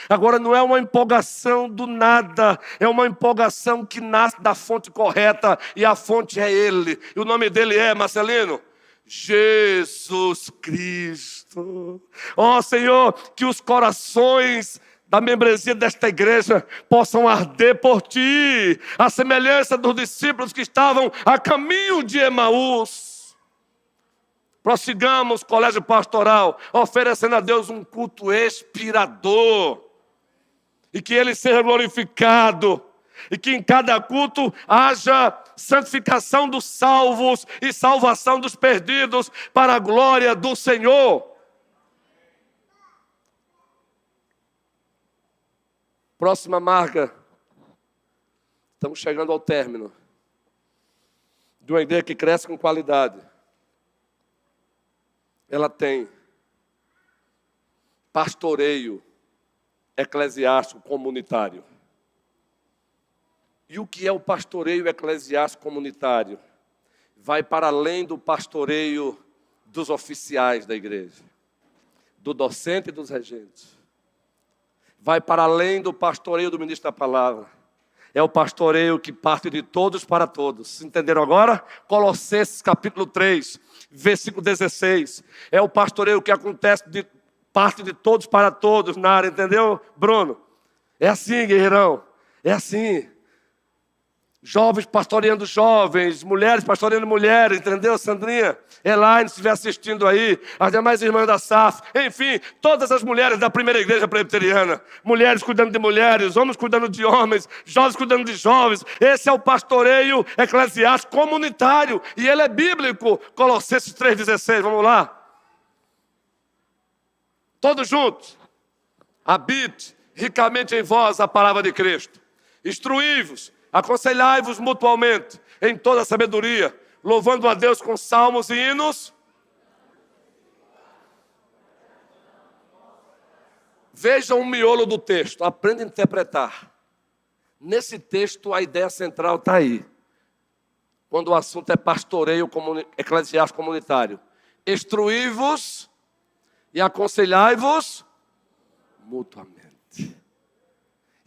B: Agora não é uma empolgação do nada, é uma empolgação que nasce da fonte correta, e a fonte é Ele. E o nome dele é, Marcelino, Jesus Cristo. Ó Senhor, que os corações da membresia desta igreja possam arder por Ti, a semelhança dos discípulos que estavam a caminho de Emaús. Prossigamos, colégio pastoral, oferecendo a Deus um culto inspirador. E que Ele seja glorificado. E que em cada culto haja santificação dos salvos e salvação dos perdidos para a glória do Senhor. Próxima marca. Estamos chegando ao término. De uma igreja que cresce com qualidade. Ela tem pastoreio eclesiástico comunitário. E o que é o pastoreio eclesiástico comunitário? Vai para além do pastoreio dos oficiais da igreja, do docente e dos regentes. Vai para além do pastoreio do ministro da palavra. É o pastoreio que parte de todos para todos. Entenderam agora? Colossenses capítulo 3, versículo 16. É o pastoreio que acontece de parte de todos para todos na área, entendeu, Bruno? É assim, guerreirão. É assim. Jovens pastoreando jovens, mulheres pastoreando mulheres, entendeu, Sandrinha? Elaine, se estiver assistindo aí, as demais irmãs da SAF, enfim, todas as mulheres da primeira igreja presbiteriana, mulheres cuidando de mulheres, homens cuidando de homens, jovens cuidando de jovens. Esse é o pastoreio eclesiástico comunitário, e ele é bíblico. Colossenses 3,16, vamos lá. Todos juntos. Habite ricamente em vós a palavra de Cristo. Instruí-vos, aconselhai-vos mutualmente em toda a sabedoria, louvando a Deus com salmos e hinos. Vejam o miolo do texto, aprenda a interpretar. Nesse texto a ideia central está aí. Quando o assunto é pastoreio eclesiástico comunitário. Instruí-vos e aconselhai-vos mutuamente.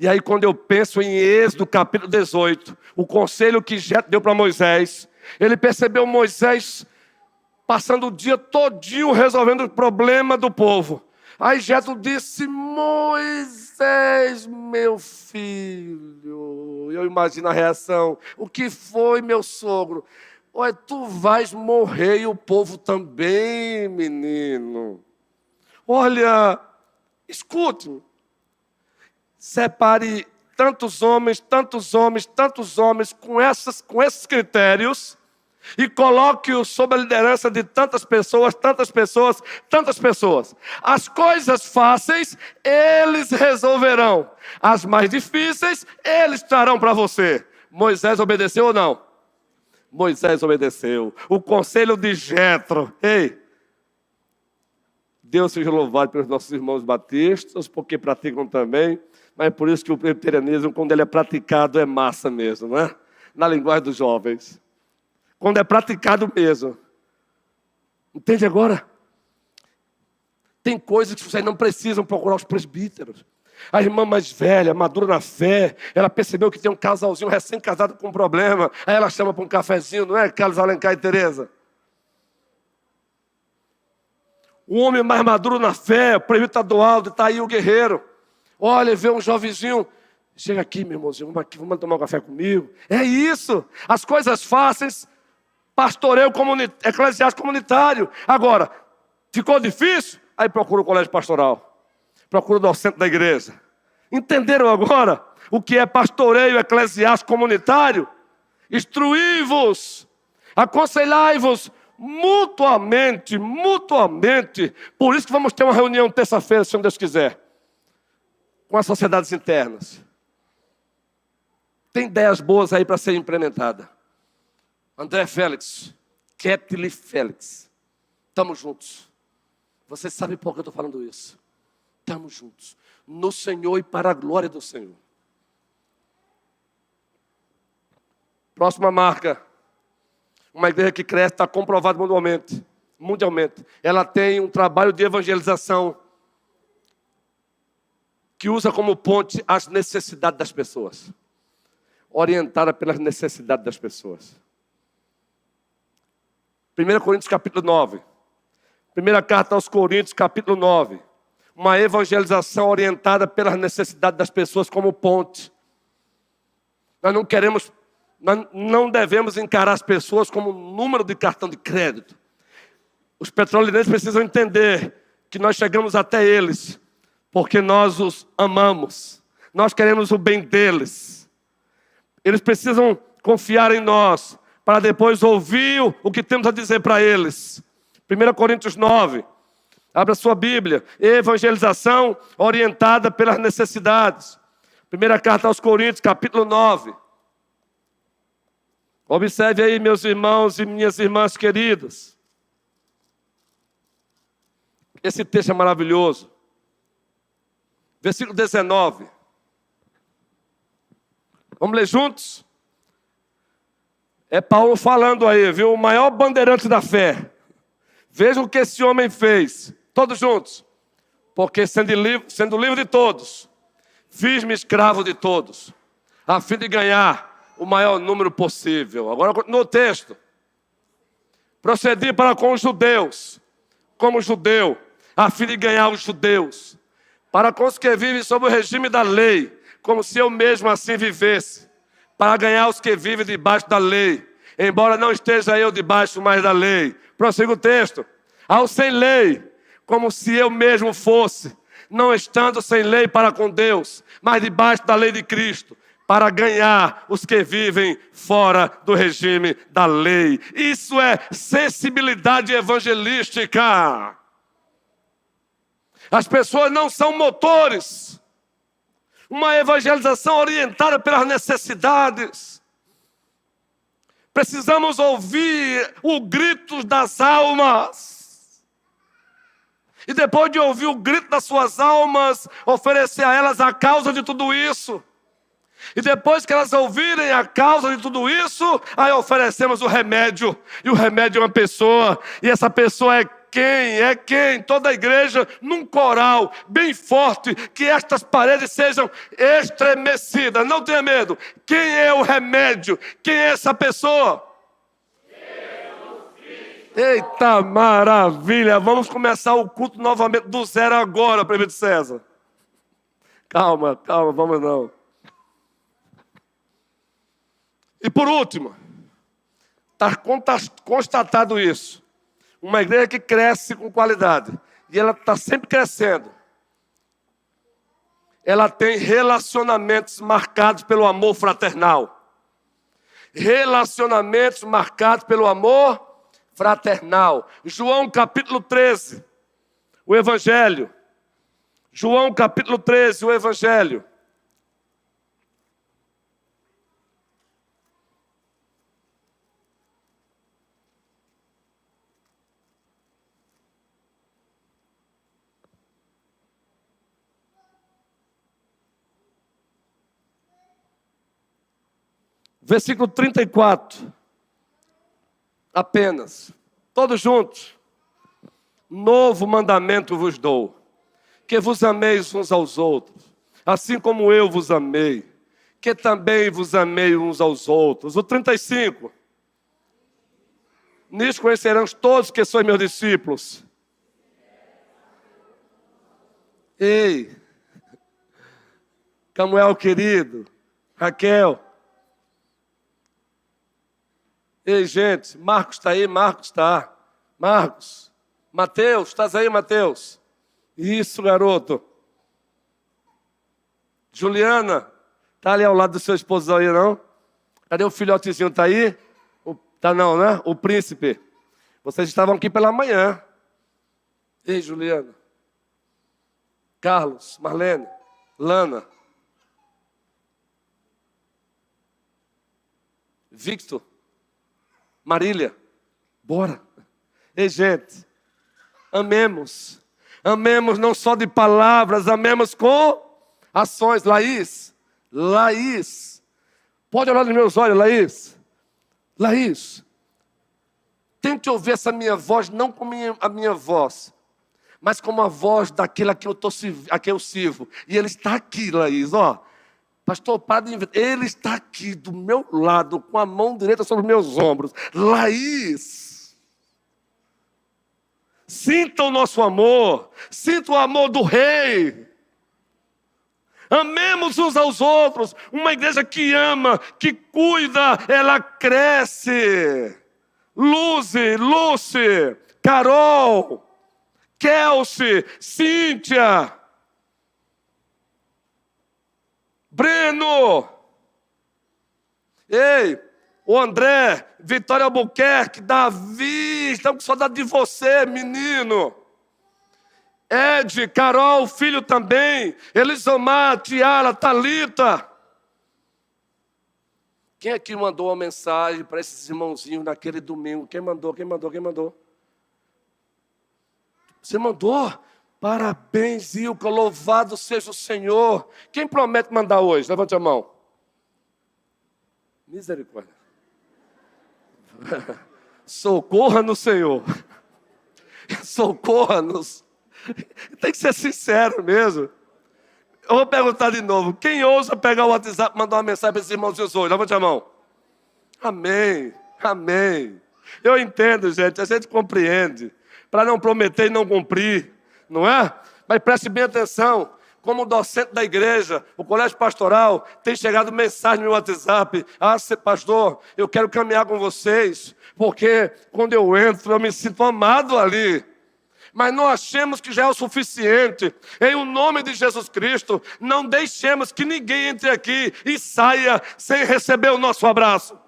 B: E aí, quando eu penso em Êxodo, capítulo 18, o conselho que Jetro deu para Moisés, ele percebeu Moisés passando o dia todinho resolvendo o problema do povo. Aí Jetro disse: Moisés, meu filho. Eu imagino a reação. O que foi, meu sogro? Olha, tu vais morrer e o povo também, menino. Olha, escute-me. Separe tantos homens com esses critérios e coloque-os sob a liderança de tantas pessoas. As coisas fáceis, eles resolverão. As mais difíceis, eles trarão para você. Moisés obedeceu ou não? Moisés obedeceu. O conselho de Jetro. Ei, Deus seja louvado pelos nossos irmãos batistas, porque praticam também. Mas é por isso que o presbiterianismo, quando ele é praticado, é massa mesmo, não é? Na linguagem dos jovens. Quando é praticado mesmo. Entende agora? Tem coisas que vocês não precisam procurar os presbíteros. A irmã mais velha, madura na fé, ela percebeu que tem um casalzinho recém-casado com um problema. Aí ela chama para um cafezinho, não é, Carlos Alencar e Tereza? O homem mais maduro na fé, o presbítero estadual, está aí o guerreiro. Olha, vê um jovenzinho, chega aqui, meu irmãozinho, vamos aqui, vamos tomar um café comigo. É isso, as coisas fáceis, pastoreio eclesiástico comunitário. Agora, ficou difícil? Aí procura o colégio pastoral, procura o docente da igreja. Entenderam agora o que é pastoreio eclesiástico comunitário? Instruí-vos, aconselhai-vos mutuamente. Por isso que vamos ter uma reunião terça-feira, se Deus quiser, com as sociedades internas. Tem ideias boas aí para serem implementadas. André Félix, Kathleen Félix, estamos juntos. Você sabe por que eu estou falando isso? Estamos juntos, no Senhor e para a glória do Senhor. Próxima marca. Uma igreja que cresce, está comprovado mundialmente. Ela tem um trabalho de evangelização que usa como ponte as necessidades das pessoas. Orientada pelas necessidades das pessoas. 1 Coríntios capítulo 9. Primeira carta aos Coríntios capítulo 9. Uma evangelização orientada pelas necessidades das pessoas como ponte. Nós não devemos encarar as pessoas como um número de cartão de crédito. Os petroleirenses precisam entender que nós chegamos até eles porque nós os amamos. Nós queremos o bem deles. Eles precisam confiar em nós para depois ouvir o que temos a dizer para eles. 1 Coríntios 9. Abra sua Bíblia. Evangelização orientada pelas necessidades. Primeira carta aos Coríntios, capítulo 9. Observe aí, meus irmãos e minhas irmãs queridas. Esse texto é maravilhoso. Versículo 19. Vamos ler juntos? É Paulo falando aí, viu? O maior bandeirante da fé. Veja o que esse homem fez. Todos juntos. Porque sendo livre de todos, fiz-me escravo de todos, a fim de ganhar o maior número possível. Agora continua o texto. Procedi para com os judeus, como judeu, a fim de ganhar os judeus. Para com os que vivem sob o regime da lei, como se eu mesmo assim vivesse. Para ganhar os que vivem debaixo da lei, embora não esteja eu debaixo mais da lei. Prossiga o texto. Ao sem lei, como se eu mesmo fosse, não estando sem lei para com Deus, mas debaixo da lei de Cristo, para ganhar os que vivem fora do regime da lei. Isso é sensibilidade evangelística. As pessoas não são motores. Uma evangelização orientada pelas necessidades. Precisamos ouvir o grito das almas. E depois de ouvir o grito das suas almas, oferecer a elas a causa de tudo isso. E depois que elas ouvirem a causa de tudo isso, aí oferecemos o remédio. E o remédio é uma pessoa. E essa pessoa é quem? É quem? Toda a igreja, num coral bem forte, que estas paredes sejam estremecidas. Não tenha medo. Quem é o remédio? Quem é essa pessoa? Eita maravilha! Vamos começar o culto novamente do zero agora, prefeito César. Calma, vamos não. E por último, está constatado isso. Uma igreja que cresce com qualidade. E ela está sempre crescendo. Ela tem relacionamentos marcados pelo amor fraternal. Relacionamentos marcados pelo amor fraternal. João capítulo 13, o Evangelho. João capítulo 13, o Evangelho. Versículo 34. Apenas. Todos juntos. Novo mandamento vos dou. Que vos ameis uns aos outros. Assim como eu vos amei. Que também vos amei uns aos outros. O 35. Nisto conhecerão todos que sois meus discípulos. Ei. Camuel querido. Raquel. Ei, gente, Marcos está aí? Marcos está. Marcos. Mateus, estás aí, Mateus? Isso, garoto. Juliana, está ali ao lado do seu esposo aí, não? Cadê o filhotezinho? Está aí? Tá não, né? O príncipe. Vocês estavam aqui pela manhã. Ei, Juliana. Carlos, Marlene, Lana. Victor. Marília, bora. Ei, gente, amemos. Amemos não só de palavras, amemos com ações. Laís. Pode olhar nos meus olhos, Laís. Tente ouvir essa minha voz, não como a minha voz, mas como a voz daquele a quem eu sirvo. E ele está aqui, Laís, ó. Pastor, para de inventar. Ele está aqui do meu lado, com a mão direita sobre os meus ombros. Laís, sinta o nosso amor. Sinta o amor do Rei. Amemos uns aos outros. Uma igreja que ama, que cuida, ela cresce. Lúcia, Carol, Kelsey, Cíntia, Breno, ei, o André, Vitória Albuquerque, Davi, estamos com saudade de você, menino. Ed, Carol, filho também, Elisomar, Tiara, Thalita. Quem aqui mandou uma mensagem para esses irmãozinhos naquele domingo? Quem mandou? Você mandou? Parabéns, Ilka, louvado seja o Senhor. Quem promete mandar hoje? Levante a mão. Misericórdia. Socorra-nos, Senhor. Socorra-nos. Tem que ser sincero mesmo. Eu vou perguntar de novo. Quem ousa pegar o WhatsApp e mandar uma mensagem para esses irmãos hoje? Levante a mão. Amém. Amém. Eu entendo, gente. A gente compreende. Para não prometer e não cumprir. Não é? Mas preste bem atenção. Como docente da igreja, o colégio pastoral, tem chegado mensagem no WhatsApp. Pastor, eu quero caminhar com vocês. Porque quando eu entro, eu me sinto amado ali. Mas não achemos que já é o suficiente. Em o nome de Jesus Cristo, não deixemos que ninguém entre aqui e saia sem receber o nosso abraço.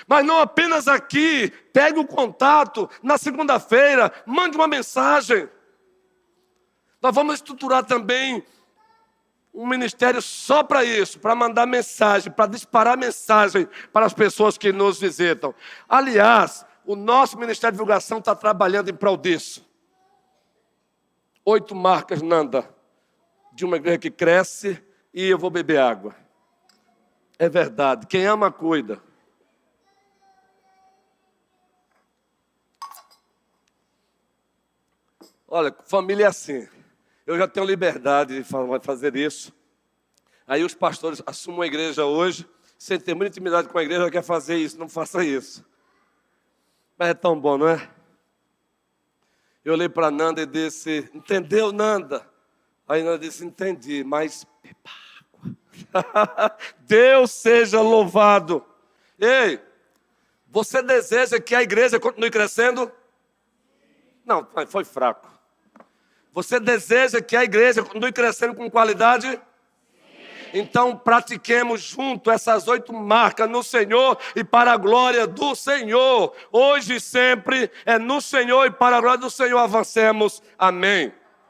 B: Mas não apenas aqui, pegue o contato, na segunda-feira, mande uma mensagem. Nós vamos estruturar também um ministério só para isso, para mandar mensagem, para disparar mensagem para as pessoas que nos visitam. Aliás, o nosso Ministério de Divulgação está trabalhando em prol disso. 8 marcas, Nanda, de uma igreja que cresce e eu vou beber água. É verdade, quem ama, cuida. Olha, família é assim. Eu já tenho liberdade de fazer isso. Aí os pastores assumem a igreja hoje, sem ter muita intimidade com a igreja, quer fazer isso, não faça isso. Mas é tão bom, não é? Eu olhei para Nanda e disse, entendeu, Nanda? Aí Nanda disse, entendi, mas beba água. Deus seja louvado. Ei, você deseja que a igreja continue crescendo? Não, foi fraco. Você deseja que a igreja continue crescendo com qualidade? Sim. Então pratiquemos junto essas 8 marcas no Senhor e para a glória do Senhor. Hoje e sempre é no Senhor e para a glória do Senhor avancemos. Amém.